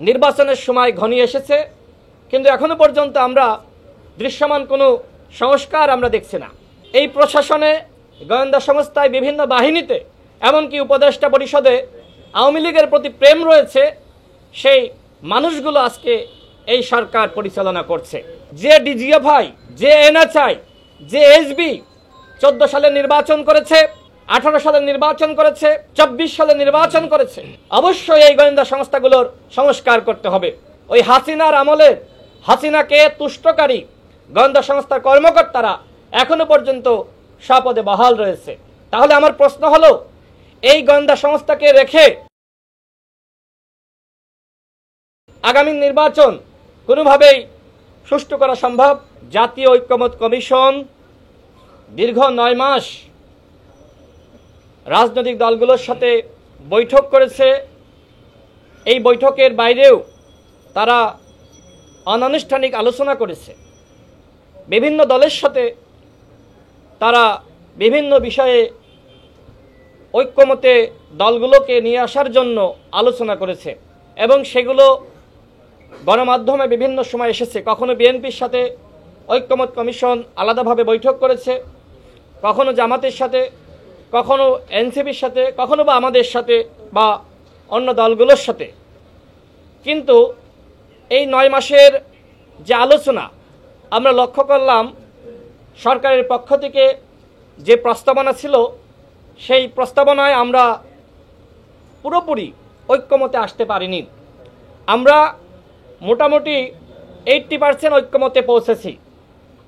নির্বাচনের সময় ঘনিয়ে এসেছে, কিন্তু এখনো পর্যন্ত আমরা দৃশ্যমান কোনো সংস্কার আমরা দেখছি না। এই প্রশাসনে, গোয়েন্দা সংস্থায়, বিভিন্ন বাহিনীতে, এমনকি উপদেষ্টা পরিষদে আওয়ামী লীগের প্রতি প্রেম রয়েছে, সেই মানুষগুলো আজকে এই সরকার পরিচালনা করছে। যে ডিজিএফআই, যে এনএসআই, যে এসবি 14 সালে নির্বাচন করেছে, 18 সালে নির্বাচন করেছে, 24 সালে নির্বাচন করেছে, অবশ্যই এই গোয়েন্দা সংস্থাগুলোর সংস্কার করতে হবে। ওই হাসিনার আমলের, হাসিনাকে তুষ্টকারী গোয়েন্দা সংস্থার কর্মকর্তারা এখনো পর্যন্ত স্বপদে বহাল রয়েছে। তাহলে আমার প্রশ্ন হলো, এই গোয়েন্দা সংস্থাকে রেখে আগামী নির্বাচন কোনোভাবেই সুষ্ঠু করা সম্ভব? জাতীয় ঐক্যমত্য কমিশন দীর্ঘ 9 মাস রাজনৈতিক দলগুলোর সাথে বৈঠক করেছে। এই বৈঠকের বাইরেও তারা অনানুষ্ঠানিক আলোচনা করেছে। বিভিন্ন দলের সাথে তারা বিভিন্ন বিষয়ে ঐক্যমতে দলগুলোকে নিয়ে আসার জন্য আলোচনা করেছে এবং সেগুলো গণমাধ্যমে বিভিন্ন সময় এসেছে। কখনো বিএনপির সাথে ঐক্যমত কমিশন আলাদাভাবে বৈঠক করেছে, কখনো জামাতের সাথে, কখনো এনসিপির সাথে, কখনো বা আমাদের সাথে বা অন্য দলগুলোর সাথে। কিন্তু এই 9 মাসের যে আলোচনা আমরা লক্ষ্য করলাম, সরকারের পক্ষ থেকে যে প্রস্তাবনা ছিল, সেই প্রস্তাবনায় আমরা পুরোপুরি ঐক্যমতে আসতে পারিনি। আমরা মোটামুটি 80% ঐক্যমতে পৌঁছেছি,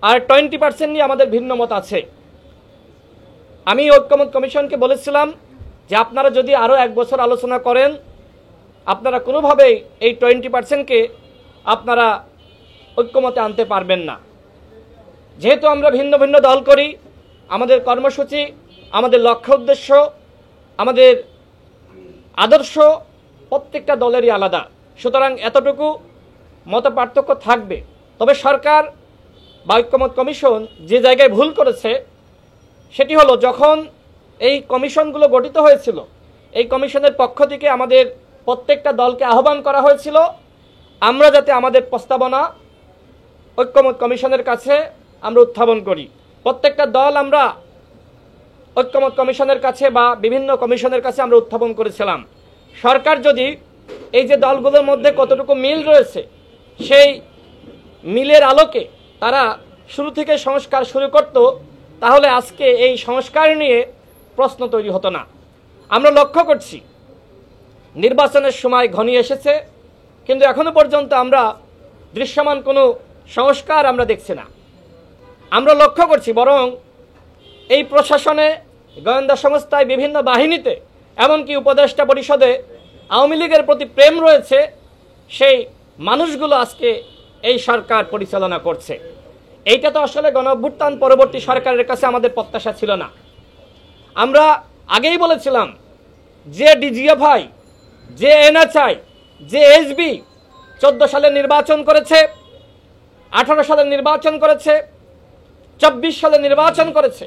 আর 20% নিয়ে আমাদের ভিন্ন মত আছে। আমি ঐক্যমত কমিশনকে বলেছিলাম যে আপনারা যদি আরও 1 বছর আলোচনা করেন, আপনারা কোনোভাবেই এই 20%কে আপনারা ঐক্যমতে আনতে পারবেন না। যেহেতু আমরা ভিন্ন ভিন্ন দল করি, আমাদের কর্মসূচি, আমাদের লক্ষ্য উদ্দেশ্য, আমাদের আদর্শ প্রত্যেকটা দলেরই আলাদা, সুতরাং এতটুকু মত পার্থক্য থাকবে। তবে সরকার বা ঐক্যমত কমিশন যে জায়গায় ভুল করেছে সেটি হলো, যখন এই কমিশনগুলো গঠিত হয়েছিল, এই কমিশনের পক্ষ থেকে আমাদের প্রত্যেকটা দলকে আহ্বান করা হয়েছিল আমরা যাতে আমাদের প্রস্তাবনা ঐক্যমত কমিশনের কাছে আমরা উত্থাপন করি। প্রত্যেকটা দল আমরা ঐক্যমত কমিশনের কাছে বা বিভিন্ন কমিশনের কাছে আমরা উত্থাপন করেছিলাম। সরকার যদি এই যে দলগুলোর মধ্যে কতটুকু মিল রয়েছে, সেই মিলের আলোকে তারা শুরু থেকে সংস্কার শুরু করত, তাহলে আজকে এই সংস্কার নিয়ে প্রশ্ন তৈরি হতো না। আমরা লক্ষ্য করছি নির্বাচনের সময় ঘনিয়ে এসেছে, কিন্তু এখনো পর্যন্ত আমরা দৃশ্যমান কোনো সংস্কার আমরা দেখছি না। আমরা লক্ষ্য করছি বরং এই প্রশাসনে, গোয়েন্দা সংস্থায়, বিভিন্ন বাহিনীতে, এমনকি উপদেষ্টা পরিষদে আওয়ামী লীগের প্রতি প্রেম রয়েছে, সেই মানুষগুলো আজকে এই সরকার পরিচালনা করছে। এইটা তো আসলে গণঅভ্যুত্থান পরবর্তী সরকারের কাছে আমাদের প্রত্যাশা ছিল না। আমরা আগেই বলেছিলাম যে ডিজিএফআই, যে এনএসআই, যে এসবি 14 সালে নির্বাচন করেছে, 18 সালে নির্বাচন করেছে, 24 সালে নির্বাচন করেছে,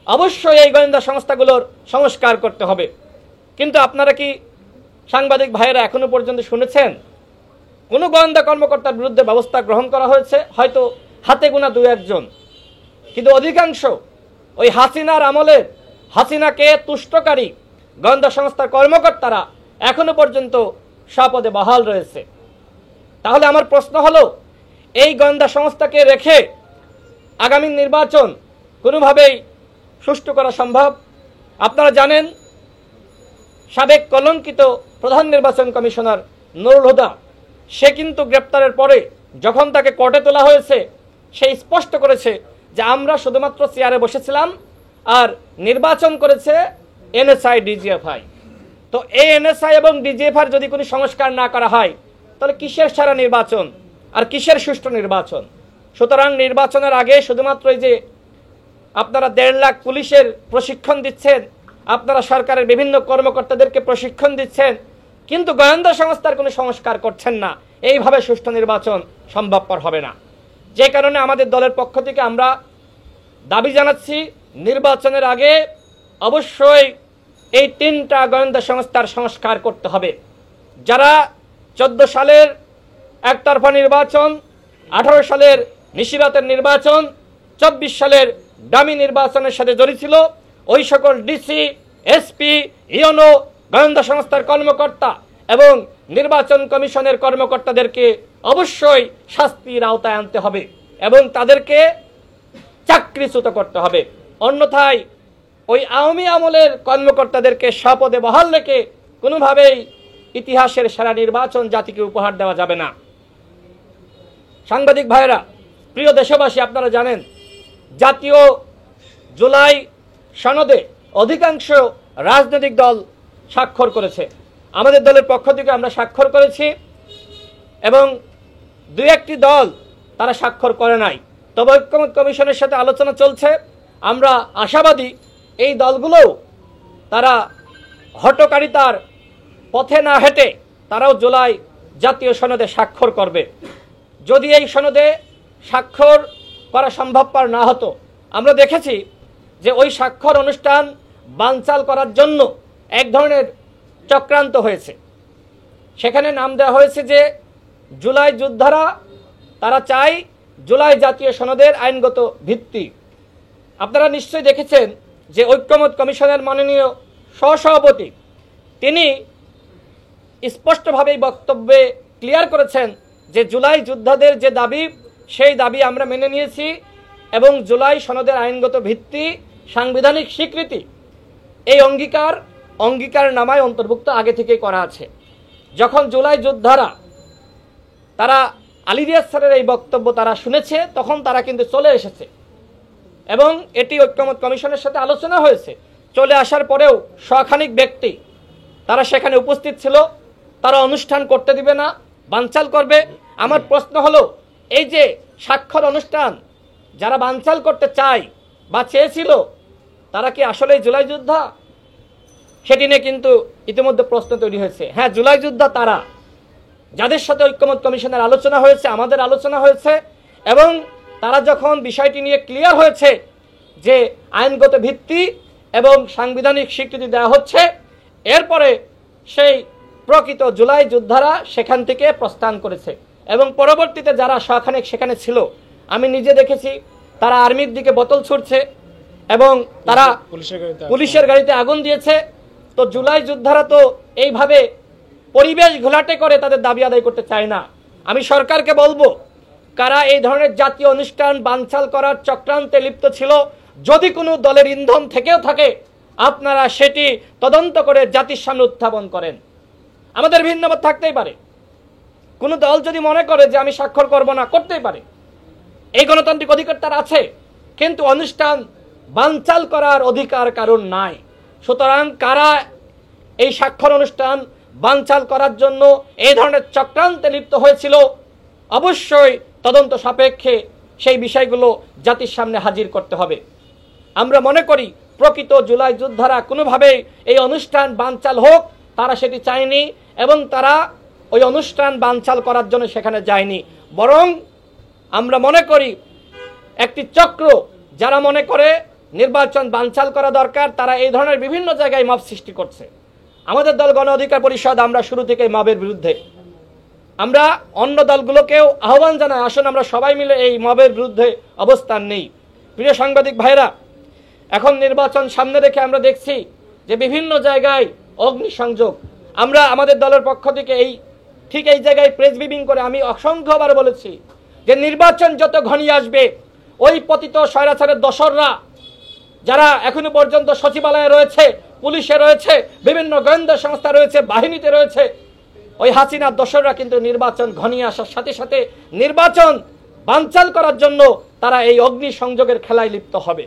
অবশ্যই এই গোয়েন্দা সংস্থাগুলোর সংস্কার করতে হবে। কিন্তু আপনারা কি সাংবাদিক ভাইয়েরা এখনো পর্যন্ত শুনেছেন কোনো গোয়েন্দা কর্মকর্তার বিরুদ্ধে ব্যবস্থা গ্রহণ করা হয়েছে? হয়তো হাতে গোনা 2-1 জন, কিন্তু অধিকাংশ ওই হাসিনার আমলের, হাসিনাকে তুষ্টকারী গোয়েন্দা সংস্থার কর্মকর্তারা এখনো পর্যন্ত স্বপদে বহাল রয়েছে। তাহলে আমার প্রশ্ন হলো, এই গোয়েন্দা সংস্থাকে রেখে আগামী নির্বাচন কোনোভাবেই সুষ্ঠু করা সম্ভব? আপনারা জানেন, সাবেক কলঙ্কিত প্রধান নির্বাচন কমিশনার নুরুল হুদা, সে কিন্তু গ্রেপ্তারের পরে যখন তাকে কোর্টে তোলা হয়েছে, সে স্পষ্ট করেছে যে আমরা শুধুমাত্র চেয়ারে বসেছিলাম আর নির্বাচন করেছে এনএসআই, ডিজিএফআই। তো এই এনএসআই এবং ডিজিএফআই যদি কোনো সংস্কার না করা হয়, তাহলে কিসের সারা নির্বাচন আর কিসের সুষ্ঠু নির্বাচন? সুতরাং নির্বাচনের আগে শুধুমাত্র এই যে আপনারা 1.5 লাখ পুলিশের প্রশিক্ষণ দিচ্ছেন, আপনারা সরকারের বিভিন্ন কর্মকর্তাদেরকে প্রশিক্ষণ দিচ্ছেন, কিন্তু গোয়েন্দা সংস্থার কোনো সংস্কার করছেন না, এইভাবে সুষ্ঠু নির্বাচন সম্ভবপর হবে না। যে কারণে আমাদের দলের পক্ষ থেকে আমরা দাবি জানাচ্ছি, নির্বাচনের আগে অবশ্যই এই 3টা গোয়েন্দা সংস্থার সংস্কার করতে হবে। যারা 14 সালের একতরফা নির্বাচন, 18 সালের নিশিরাতের নির্বাচন, 24 সালের ডামি নির্বাচনের সাথে জড়িত ছিল ওই সকল ডিসি, এসপি, ইউনো, গোয়েন্দা সংস্থার কর্মকর্তা এবং নির্বাচন কমিশনের কর্মকর্তাদেরকে অবশ্যই শাস্তির আওতায় আনতে হবে এবং তাদেরকে চাকরিচ্যুত করতে হবে। অন্যথায় ওই আওয়ামী আমলের কর্মকর্তাদেরকে স্বপদে বহাল রেখে কোনোভাবেই ইতিহাসের সেরা নির্বাচন জাতিকে উপহার দেওয়া যাবে না। সাংবাদিক ভাইয়েরা, প্রিয় দেশবাসী, আপনারা জানেন জাতীয় জুলাই সনদে অধিকাংশ রাজনৈতিক দল স্বাক্ষর করেছে। আমাদের দলের পক্ষ থেকে আমরা স্বাক্ষর করেছি এবং দুই একটি দল তারা স্বাক্ষর করে নাই। তবে ঐক্যমত কমিশনের সাথে আলোচনা চলছে। আমরা আশাবাদী এই দলগুলোও তারা হঠকারিতার পথে না হেঁটে তারাও জুলাই জাতীয় সনদে স্বাক্ষর করবে। যদি এই সনদে স্বাক্ষর করা সম্ভবপর না হতো, আমরা দেখেছি যে ওই স্বাক্ষর অনুষ্ঠান বানচাল করার জন্য এক ধরনের চক্রান্ত হয়েছে। সেখানে নাম দেওয়া হয়েছে যে জুলাই যোদ্ধারা তারা চায় জুলাই জাতীয় সনদের আইনগত ভিত্তি। আপনারা নিশ্চয়ই দেখেছেন যে ঐক্যমত কমিশনের মাননীয় সহসভাপতি তিনি স্পষ্টভাবেই বক্তব্যে ক্লিয়ার করেছেন যে জুলাই যোদ্ধাদের যে দাবি সেই দাবি আমরা মেনে নিয়েছি এবং জুলাই সনদের আইনগত ভিত্তি, সাংবিধানিক স্বীকৃতি, এই অঙ্গীকার নামায় অন্তর্ভুক্ত আগে থেকেই করা আছে। যখন জুলাই যোদ্ধারা তারা আলী রিয়াজ স্যারের এই বক্তব্য তারা শুনেছে, তখন তারা কিন্তু চলে এসেছে এবং এটি ঐক্যমত কমিশনের সাথে আলোচনা হয়েছে। চলে আসার পরেও শখানিক ব্যক্তি তারা সেখানে উপস্থিত ছিল, তারা অনুষ্ঠান করতে দিবে না, বানচাল করবে। আমার প্রশ্ন হলো, এই যে স্বাক্ষর অনুষ্ঠান যারা বানচাল করতে চায় বা চেয়েছিল, তারা কি আসলে জুলাই যোদ্ধা? সেটি নিয়ে কিন্তু ইতিমধ্যে প্রশ্ন তৈরি হয়েছে। হ্যাঁ, জুলাই যোদ্ধা তারা যাদের সাথে ঐক্যমত কমিশনের আলোচনা হয়েছে, আমাদের আলোচনা হয়েছে এবং তারা যখন বিষয়টি নিয়ে ক্লিয়ার হয়েছে যে আইনগত ভিত্তি এবং সাংবিধানিক স্বীকৃতি দেওয়া হচ্ছে, এরপরে সেই প্রকৃত জুলাই যোদ্ধারা সেখান থেকে প্রস্থান করেছে এবং পরবর্তীতে যারা শখানেক সেখানে ছিল, আমি নিজে দেখেছি তারা আর্মির দিকে বোতল ছুড়ছে এবং তারা পুলিশের গাড়িতে আগুন দিয়েছে। তো জুলাই যোদ্ধারা তো এইভাবে পরিবেশ ঘোলাটে করে তাদের দাবি আদায় করতে চায় না। আমি সরকারকে বলবো, কারা এই ধরনের জাতীয় অনুষ্ঠান বানচাল করার চক্রান্তে লিপ্ত ছিল, যদি কোনো দলের ইন্ধন থেকেও থাকে, আপনারা সেটি তদন্ত করে জাতির সামনে উত্থাপন করেন। আমাদের ভিন্নমত থাকতেই পারে, কোনো দল যদি মনে করে যে আমি স্বাক্ষর করব না, করতেই পারে, এই গণতান্ত্রিক অধিকার তার আছে, কিন্তু অনুষ্ঠান বানচাল করার অধিকার কারণ নাই। সুতরাং কারা এই স্বাক্ষর অনুষ্ঠান বানচাল করার জন্য এই ধরনের চক্রান্তে লিপ্ত হয়েছিল, অবশ্যই তদন্ত সাপেক্ষে সেই বিষয়গুলো জাতির সামনে হাজির করতে হবে। আমরা মনে করি প্রকৃত জুলাই যোদ্ধারা কোনোভাবেই এই অনুষ্ঠান বানচাল হোক তারা সেটি চায়নি এবং তারা ওই অনুষ্ঠান বানচাল করার জন্য সেখানে যায়নি। বরং আমরা মনে করি একটি চক্র যারা মনে করে নির্বাচন বানচাল করা দরকার, তারা এই ধরনের বিভিন্ন জায়গায় মব সৃষ্টি করছে। আমাদের দল গণ অধিকার পরিষদ আমরা শুরু থেকেই মবের বিরুদ্ধে। আমরা অন্য দলগুলোকেও আহ্বান জানাই, আসুন আমরা সবাই মিলে এই মবের বিরুদ্ধে অবস্থান নেই। প্রিয় সাংবাদিক ভাইরা, এখন নির্বাচন সামনে রেখে আমরা দেখছি যে বিভিন্ন জায়গায় অগ্নিসংযোগ। আমরা আমাদের দলের পক্ষ থেকে ঠিক এই জায়গায় প্রেস ব্রিফিং করে আমি অসংখ্যবার বলেছি যে নির্বাচন যত ঘনিয়ে আসবে, ওই পতিত স্বৈরাচারের দোসররা যারা এখনো পর্যন্ত সচিবালয়ে রয়েছে, পুলিশে রয়েছে, বিভিন্ন গোয়েন্দা সংস্থা রয়েছে, বাহিনীতে রয়েছে, ওই হাসিনার দোসররা কিন্তু নির্বাচন ঘনিয়ে আসার সাথে সাথে নির্বাচন বানচাল করার জন্য তারা এই অগ্নিসংযোগের খেলায় লিপ্ত হবে।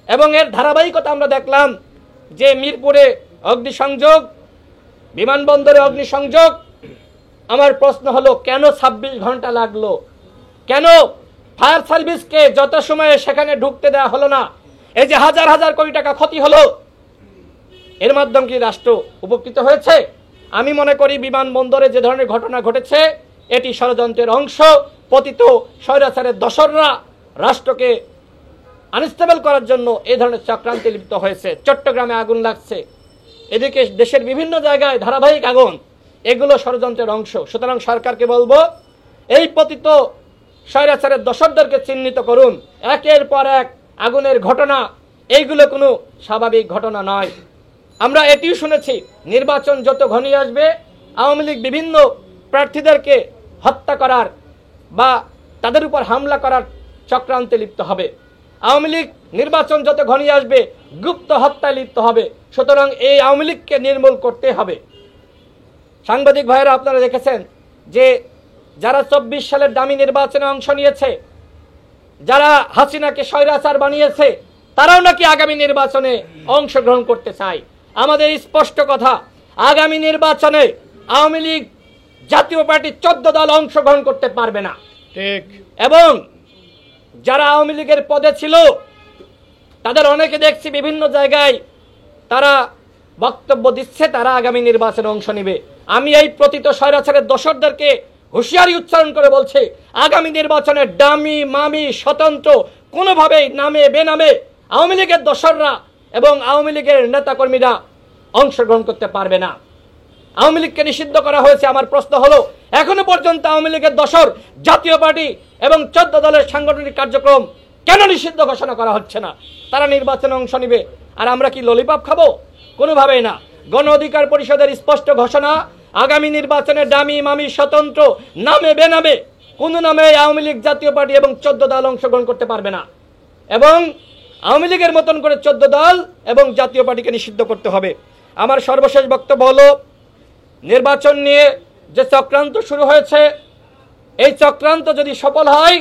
এবং এর ধারাবাহিকতা আমরা দেখলাম যে মিরপুরে অগ্নিসংযোগ, বিমানবন্দরে অগ্নিসংযোগ। আমার প্রশ্ন হলো, কেন 26 ঘন্টা লাগলো? কেন ফায়ার সার্ভিসকে যত সময়ে সেখানে ঢুকতে দেওয়া হলো না? এই যে হাজার হাজার কোটি টাকা ক্ষতি হলো, এর মাধ্যমে কি রাষ্ট্র উপকৃত হয়েছে? আমি মনে করি বিমানবন্দরে যে ধরনের ঘটনা ঘটেছে এটি ষড়যন্ত্রের অংশ। পতিত স্বৈরাচারের দোসররা রাষ্ট্রকে আনস্টেবল করার জন্য এই ধরনের চক্রান্তে লিপ্ত হয়েছে। চট্টগ্রামে আগুন লাগছে, এদিকে দেশের বিভিন্ন জায়গায় ধারাবাহিক আগুন। এগুলো ষড়যন্ত্রের অংশ। সুতরাং সরকারকে বলবো, এই পতিত স্বৈরাচারের দোসরদেরকে চিহ্নিত করুন। একের পর এক আগুনের ঘটনা, এইগুলো কোনো স্বাভাবিক ঘটনা নয়। আমরা এটিও শুনেছি, নির্বাচন যত ঘনিয়ে আসবে আওয়ামী লীগ বিভিন্ন প্রার্থীদেরকে হত্যা করার বা তাদের উপর হামলা করার চক্রান্তে লিপ্ত হবে। আওয়ামী লীগ নির্বাচন যত ঘনিয়ে আসবে গুপ্ত হত্যায় লিপ্ত হবে। সুতরাং এই আওয়ামী লীগকে নির্মূল করতে হবে। সাংবাদিক ভাইয়েরা, আপনারা দেখেছেন যে যারা 24 সালের দামি নির্বাচনে অংশ নিয়েছে, যারা হাসিনাকে স্বৈরাচার বানিয়েছে, তারাও নাকি আগামী নির্বাচনে অংশগ্রহণ করতে চায়। আমাদের স্পষ্ট কথা, আগামী নির্বাচনে আওয়ামী লীগ জাতীয় পার্টি 14 দল অংশগ্রহণ করতে পারবে না। ঠিক। এবং যারা আওয়ামী লীগের পদে ছিল তাদের অনেকে দেখছি বিভিন্ন জায়গায় তারা বক্তব্য দিচ্ছে তারা আগামী নির্বাচনে অংশ নেবে। আমি এই পতিত স্বৈরাচারের দোসরদেরকে হুঁশিয়ারি উচ্চারণ করে বলছি, আগামী নির্বাচনে ডামি মামি স্বতন্ত্র কোনোভাবেই নামে বেনামে আওয়ামী লীগের দোসররা এবং আওয়ামী লীগের নেতাকর্মীরা অংশগ্রহণ করতে পারবে না। আওয়ামী লীগকে নিষিদ্ধ করা হয়েছে। আমার প্রশ্ন হলো, এখনো পর্যন্ত আওয়ামী লীগের দোসর জাতীয় পার্টি এবং 14 দলের সাংগঠনিক কার্যক্রম কেন নিষিদ্ধ ঘোষণা করা হচ্ছে না? তারা নির্বাচনে অংশ নিবে, আর আমরা কি ললিপপ খাবো? কোনোভাবেই না। গণ অধিকার পরিষদের স্পষ্ট ঘোষণা, আগামী নির্বাচনে ডামি মামি স্বতন্ত্র নামে বেনামে কোনো নামে আওয়ামী লীগ জাতীয় পার্টি এবং 14 দল অংশগ্রহণ করতে পারবে না। এবং আওয়ামী লীগের মতন করে 14 দল এবং জাতীয় পার্টিকে নিষিদ্ধ করতে হবে। আমার সর্বশেষ বক্তব্য হলো, নির্বাচন নিয়ে যে চক্রান্ত শুরু হয়েছে, এই চক্রান্ত যদি সফল হয়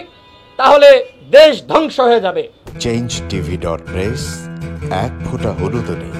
তাহলে দেশ ধ্বংস হয়ে যাবে। changeTV.press, এক ফোঁটা হলুদ নেই।